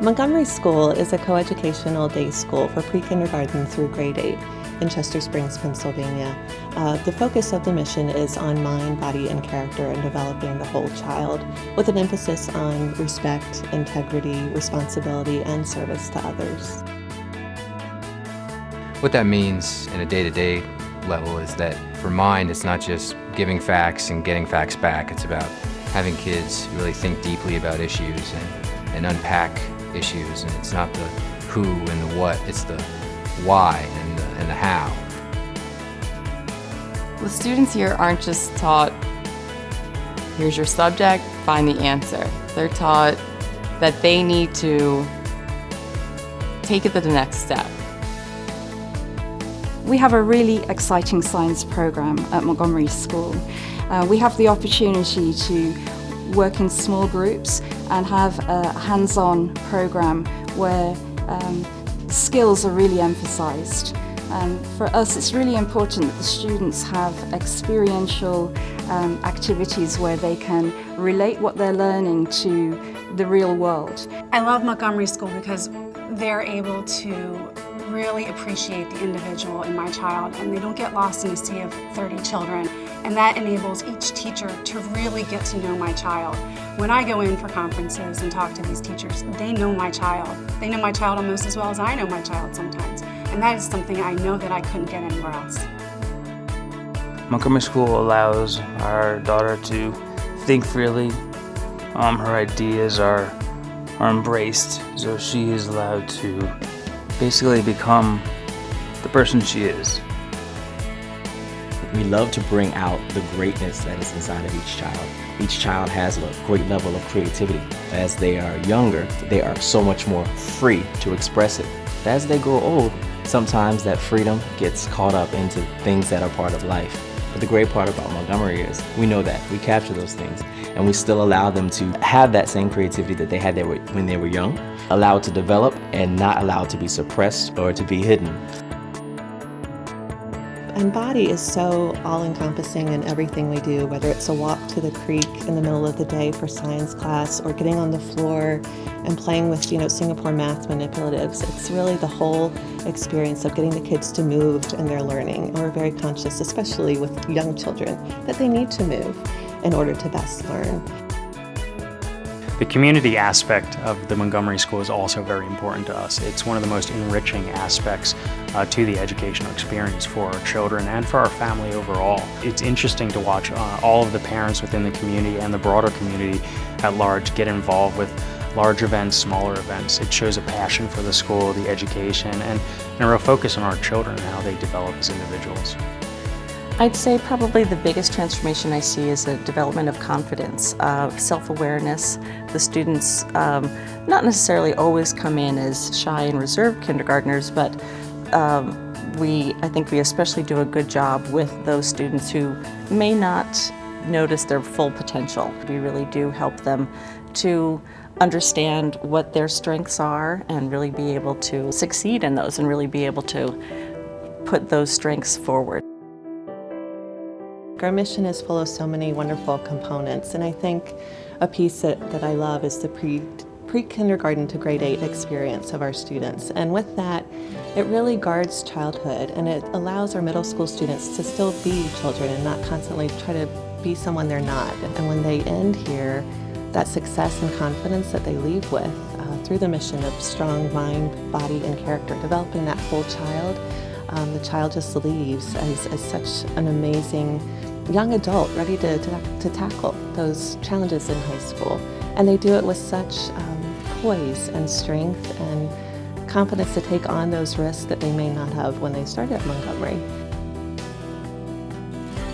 Montgomery School is a coeducational day school for pre-kindergarten through grade 8 in Chester Springs, Pennsylvania. The focus of the mission is on mind, body, and character and developing the whole child with an emphasis on respect, integrity, responsibility, and service to others. What that means in a day-to-day level is that for mind, it's not just giving facts and getting facts back. It's about having kids really think deeply about issues and unpack issues. And it's not the who and the what, it's the why and the how. The students here aren't just taught, here's your subject, find the answer. They're taught that they need to take it to the next step. We have a really exciting science program at Montgomery School. We have the opportunity to work in small groups and have a hands-on program where skills are really emphasized. For us, it's really important that the students have experiential activities where they can relate what they're learning to the real world. I love Montgomery School because they're able to really appreciate the individual in my child, and they don't get lost in a sea of 30 children, and that enables each teacher to really get to know my child. When I go in for conferences and talk to these teachers, they know my child. They know my child almost as well as I know my child sometimes, and that is something I know that I couldn't get anywhere else. Montgomery School allows our daughter to think freely. Her ideas are embraced, so she is allowed to basically become the person she is. We love to bring out the greatness that is inside of each child. Each child has a great level of creativity. As they are younger, they are so much more free to express it. As they grow old, sometimes that freedom gets caught up into things that are part of life. But the great part about Montgomery is we know that. We capture those things, and we still allow them to have that same creativity that they had when they were young, allowed to develop and not allowed to be suppressed or to be hidden. And body is so all-encompassing in everything we do, whether it's a walk to the creek in the middle of the day for science class or getting on the floor and playing with, Singapore math manipulatives. It's really the whole experience of getting the kids to move in their learning. And we're very conscious, especially with young children, that they need to move in order to best learn. The community aspect of the Montgomery School is also very important to us. It's one of the most enriching aspects to the educational experience for our children and for our family overall. It's interesting to watch all of the parents within the community and the broader community at large get involved with large events, smaller events. It shows a passion for the school, the education, and a real focus on our children and how they develop as individuals. I'd say probably the biggest transformation I see is a development of confidence, of self-awareness. The students not necessarily always come in as shy and reserved kindergartners, but I think we especially do a good job with those students who may not notice their full potential. We really do help them to understand what their strengths are and really be able to succeed in those and really be able to put those strengths forward. Our mission is full of so many wonderful components, and I think a piece that I love is the pre-kindergarten to grade 8 experience of our students. And with that, it really guards childhood, and it allows our middle school students to still be children and not constantly try to be someone they're not. And when they end here, that success and confidence that they leave with through the mission of strong mind, body, and character, developing that whole child, the child just leaves as such an amazing young adult ready to tackle those challenges in high school. And they do it with such poise and strength and confidence to take on those risks that they may not have when they started at Montgomery.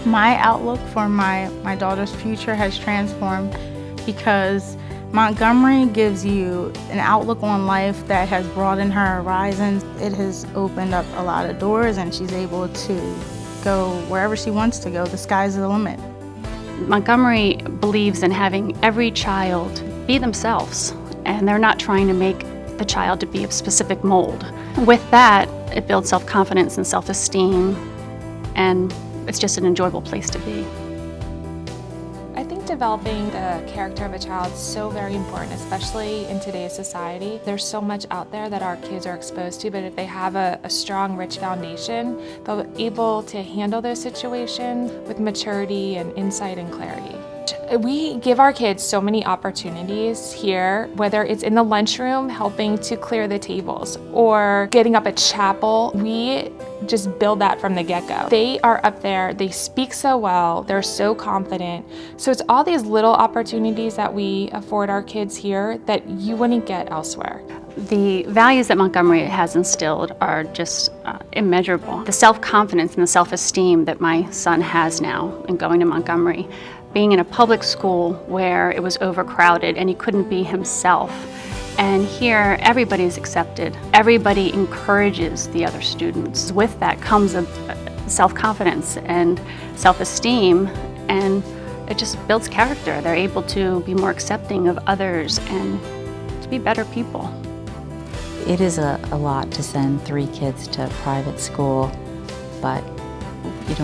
My outlook for my daughter's future has transformed because Montgomery gives you an outlook on life that has broadened her horizons. It has opened up a lot of doors, and she's able to go wherever she wants to go. The sky's the limit. Montgomery believes in having every child be themselves, and they're not trying to make the child to be a specific mold. With that, it builds self-confidence and self-esteem, and it's just an enjoyable place to be. I think developing the character of a child is so very important, especially in today's society. There's so much out there that our kids are exposed to, but if they have a strong, rich foundation, they'll be able to handle those situations with maturity and insight and clarity. We give our kids so many opportunities here, whether it's in the lunchroom, helping to clear the tables, or getting up at chapel. We just build that from the get-go. They are up there, they speak so well, they're so confident. So it's all these little opportunities that we afford our kids here that you wouldn't get elsewhere. The values that Montgomery has instilled are just immeasurable. The self-confidence and the self-esteem that my son has now in going to Montgomery, being in a public school where it was overcrowded and he couldn't be himself. And here, everybody's accepted. Everybody encourages the other students. With that comes a self-confidence and self-esteem, and it just builds character. They're able to be more accepting of others and to be better people. It is a lot to send 3 kids to private school, but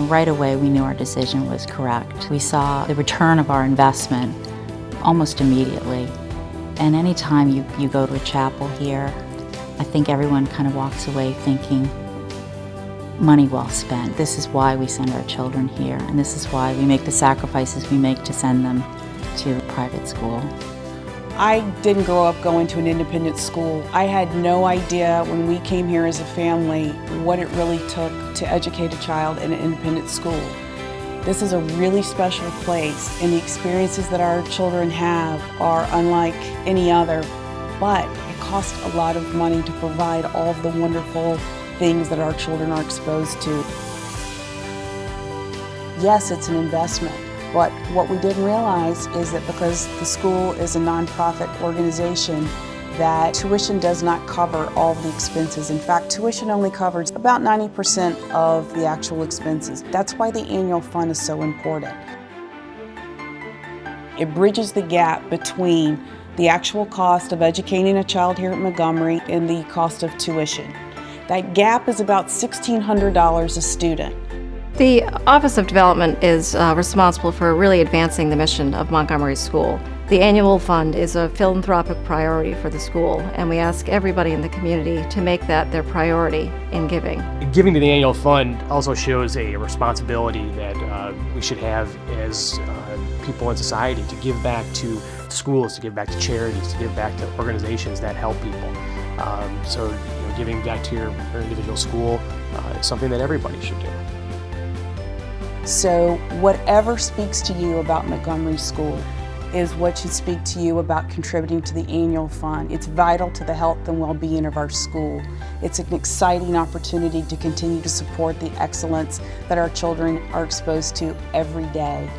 right away we knew our decision was correct. We saw the return of our investment almost immediately. And anytime you go to a chapel here, I think everyone kind of walks away thinking, money well spent. This is why we send our children here, and this is why we make the sacrifices we make to send them to private school. I didn't grow up going to an independent school. I had no idea when we came here as a family what it really took to educate a child in an independent school. This is a really special place, and the experiences that our children have are unlike any other, but it costs a lot of money to provide all of the wonderful things that our children are exposed to. Yes, it's an investment, but what we didn't realize is that because the school is a nonprofit organization, that tuition does not cover all of the expenses. In fact, tuition only covers about 90% of the actual expenses. That's why the annual fund is so important. It bridges the gap between the actual cost of educating a child here at Montgomery and the cost of tuition. That gap is about $1,600 a student. The Office of Development is responsible for really advancing the mission of Montgomery School. The annual fund is a philanthropic priority for the school, and we ask everybody in the community to make that their priority in giving. Giving to the annual fund also shows a responsibility that we should have as people in society to give back to schools, to give back to charities, to give back to organizations that help people. So giving back to your individual school is something that everybody should do. So whatever speaks to you about Montgomery School is what should speak to you about contributing to the annual fund. It's vital to the health and well-being of our school. It's an exciting opportunity to continue to support the excellence that our children are exposed to every day.